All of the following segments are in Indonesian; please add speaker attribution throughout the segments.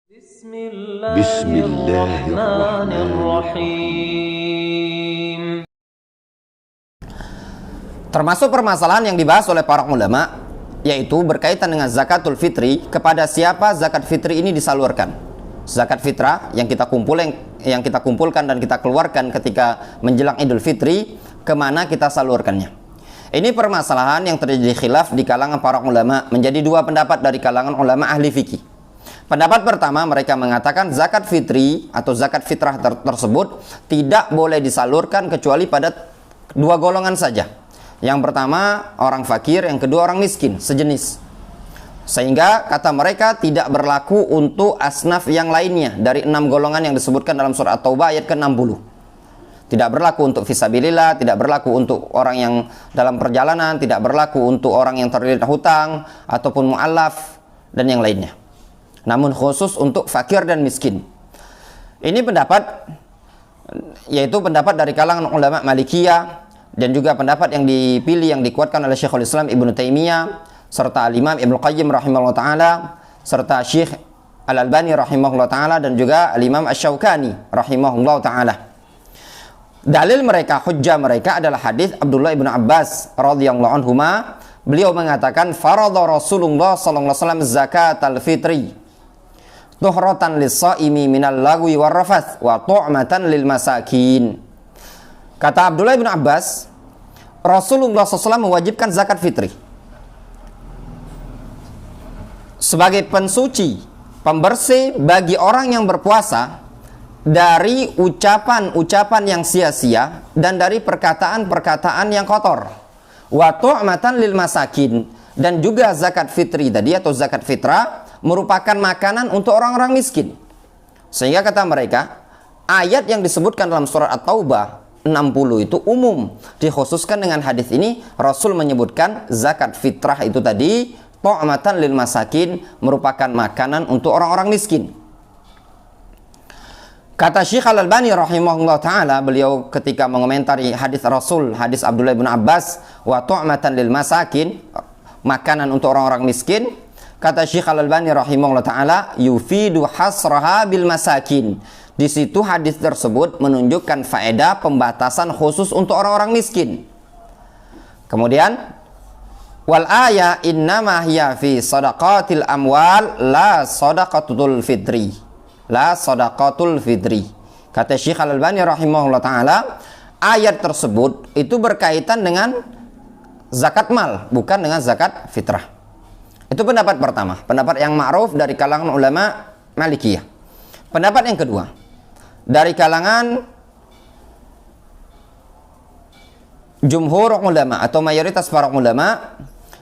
Speaker 1: Bismillahirrahmanirrahim.
Speaker 2: Termasuk permasalahan yang dibahas oleh para ulama, yaitu berkaitan dengan zakatul fitri, kepada siapa zakat fitri ini disalurkan. Zakat fitrah yang kita kumpulkan dan kita keluarkan ketika menjelang Idul Fitri, kemana kita salurkannya. Ini permasalahan yang terjadi khilaf di kalangan para ulama, menjadi dua pendapat dari kalangan ulama ahli fikih. Pendapat pertama, mereka mengatakan zakat fitri atau zakat fitrah tersebut tidak boleh disalurkan kecuali pada dua golongan saja. Yang pertama orang fakir, yang kedua orang miskin, sejenis. Sehingga kata mereka tidak berlaku untuk asnaf yang lainnya dari 6 golongan yang disebutkan dalam surah At-Taubah ayat ke-60. Tidak berlaku untuk fisabilillah, tidak berlaku untuk orang yang dalam perjalanan, tidak berlaku untuk orang yang terlilit hutang ataupun mu'allaf dan yang lainnya. Namun khusus untuk fakir dan miskin. Ini pendapat, yaitu pendapat dari kalangan ulama Malikiyah, dan juga pendapat yang dipilih, yang dikuatkan oleh Syekhul Islam Ibnu Taimiyah, serta Al-Imam Ibnu Qayyim rahimahullah ta'ala, serta Syekh Al-Albani rahimahullah ta'ala, dan juga Al-Imam Asy-Syaukani rahimahullah ta'ala. Dalil mereka, hujjah mereka adalah hadis Abdullah Ibnu Abbas radhiyallahu anhuma. Beliau mengatakan, faradha Rasulullah sallallahu alaihi wasallam zakatal fitri tuhratan lis-shaimi minal lagwi war-rafath wa tu'matan lil masakin. Kata Abdullah Ibnu Abbas, Rasulullah SAW mewajibkan zakat fitri sebagai pensuci, pembersih bagi orang yang berpuasa dari ucapan-ucapan yang sia-sia dan dari perkataan-perkataan yang kotor. Wa tu'matan lil masakin, dan juga zakat fitri tadi atau zakat fitrah merupakan makanan untuk orang-orang miskin. Sehingga kata mereka, ayat yang disebutkan dalam surat At-Taubah 60 itu umum, dikhususkan dengan hadis ini. Rasul menyebutkan zakat fitrah itu tadi tu'matan lil masakin, merupakan makanan untuk orang-orang miskin. Kata Syekh Al-Albani rahimahullah ta'ala, beliau ketika mengomentari hadis Rasul, hadis Abdullah bin Abbas, wa tu'matan lil masakin, makanan untuk orang-orang miskin, kata Syekh Al-Albani rahimahullah ta'ala, yufidu hasraha bil masakin. Di situ hadis tersebut menunjukkan faedah pembatasan khusus untuk orang-orang miskin. Kemudian wal aya innama hiya fi sadaqatil amwal la sadaqatul fitri. La sadaqatul fitri. Kata Syekh Al-Albani rahimahullah ta'ala, ayat tersebut itu berkaitan dengan zakat mal, bukan dengan zakat fitrah. Itu pendapat pertama, pendapat yang ma'ruf dari kalangan ulama Malikiyah. Pendapat yang kedua, dari kalangan jumhur ulama atau mayoritas para ulama,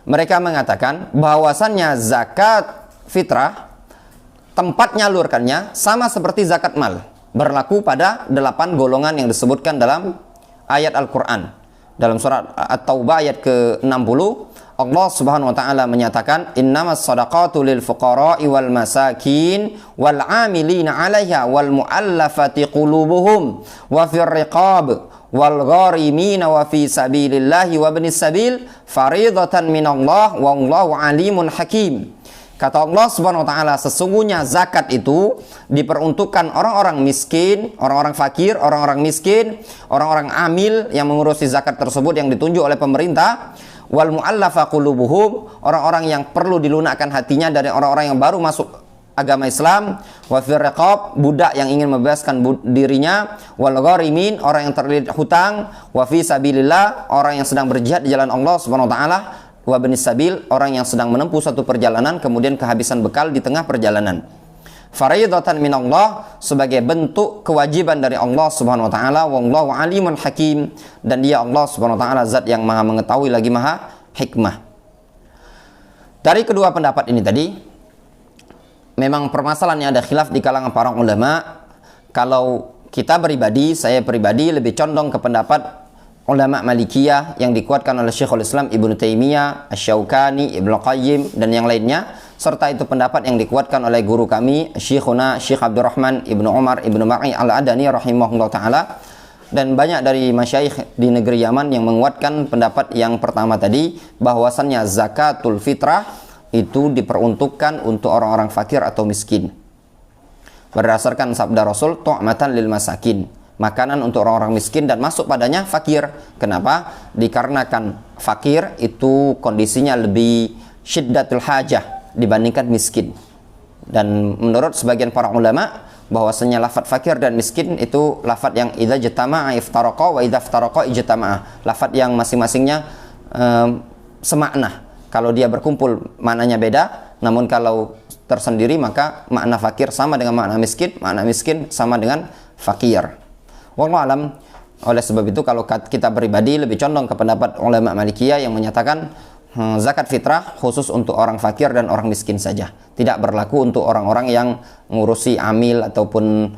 Speaker 2: mereka mengatakan bahwasannya zakat fitrah tempat nyalurkannya sama seperti zakat mal, berlaku pada 8 golongan yang disebutkan dalam ayat Al-Quran. Dalam surat At-Taubah ayat ke-60, Allah subhanahu wa ta'ala menyatakan, innamas sadaqatu lil fuqara'i wal masakin wal amilina 'alaiha wal mu'allafati qulubuhum wa fir riqab wal gharimina wa fi sabilillahi wa ibnis sabil faridatan minallah wallahu alimun hakim. Kata Allah subhanahu wa ta'ala, sesungguhnya zakat itu diperuntukkan orang-orang miskin, orang-orang fakir, orang-orang miskin, orang-orang amil yang mengurusi zakat tersebut yang ditunjuk oleh pemerintah, wal mu'allafa qulubuhum, orang-orang yang perlu dilunakkan hatinya dari orang-orang yang baru masuk agama Islam, wa fir riqab, budak yang ingin membebaskan dirinya, wal gharimin, orang yang terlilit hutang, wa fi sabilillah, orang yang sedang berjihad di jalan Allah subhanahu wa ta'ala, wa ibnis sabil, orang yang sedang menempuh satu perjalanan kemudian kehabisan bekal di tengah perjalanan. Faridatan minallah, sebagai bentuk kewajiban dari Allah subhanahu wa ta'ala, wallahu alimun hakim, dan dia Allah subhanahu wa ta'ala zat yang maha mengetahui lagi maha hikmah. Dari kedua pendapat ini tadi, memang permasalahannya ada khilaf di kalangan para ulama. Kalau kita pribadi, saya pribadi lebih condong ke pendapat ulama Malikiyah yang dikuatkan oleh Syekhul Islam Ibnu Taimiyah, Asy-Syaukani, Ibnu Qayyim, dan yang lainnya, serta itu pendapat yang dikuatkan oleh guru kami Syekhuna Syekh Abdurrahman Ibnu Umar Ibnu Ma'i Al-Adani rahimahullah ta'ala, dan banyak dari masyayikh di negeri Yaman yang menguatkan pendapat yang pertama tadi, bahwasannya zakatul fitrah itu diperuntukkan untuk orang-orang fakir atau miskin. berdasarkan sabda Rasul, tu'matan lil masakin, makanan untuk orang-orang miskin dan masuk padanya fakir. Kenapa? Dikarenakan fakir itu kondisinya lebih syiddatul hajah dibandingkan miskin. Dan menurut sebagian para ulama bahwasanya lafadz fakir dan miskin itu lafadz yang idza jatama'a iftaraqa wa idza iftaraqa ijtama'a. Lafadz yang masing-masingnya semakna. Kalau dia berkumpul maknanya beda, namun kalau tersendiri maka makna fakir sama dengan makna miskin sama dengan fakir. Wallahu alam. Oleh sebab itu kalau kita pribadi lebih condong ke pendapat ulama Malikiyah yang menyatakan zakat fitrah khusus untuk orang fakir dan orang miskin saja, tidak berlaku untuk orang-orang yang ngurusi amil ataupun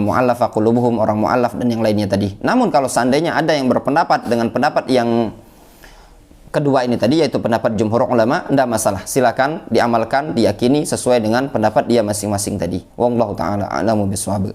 Speaker 2: mu'allafa qulubuhum, orang mu'allaf dan yang lainnya tadi. Namun kalau seandainya ada yang berpendapat dengan pendapat yang kedua ini tadi, yaitu pendapat jumhur ulama, tidak masalah, silakan diamalkan, diyakini sesuai dengan pendapat dia masing-masing tadi. Wallahu taala a'lamu bishawab.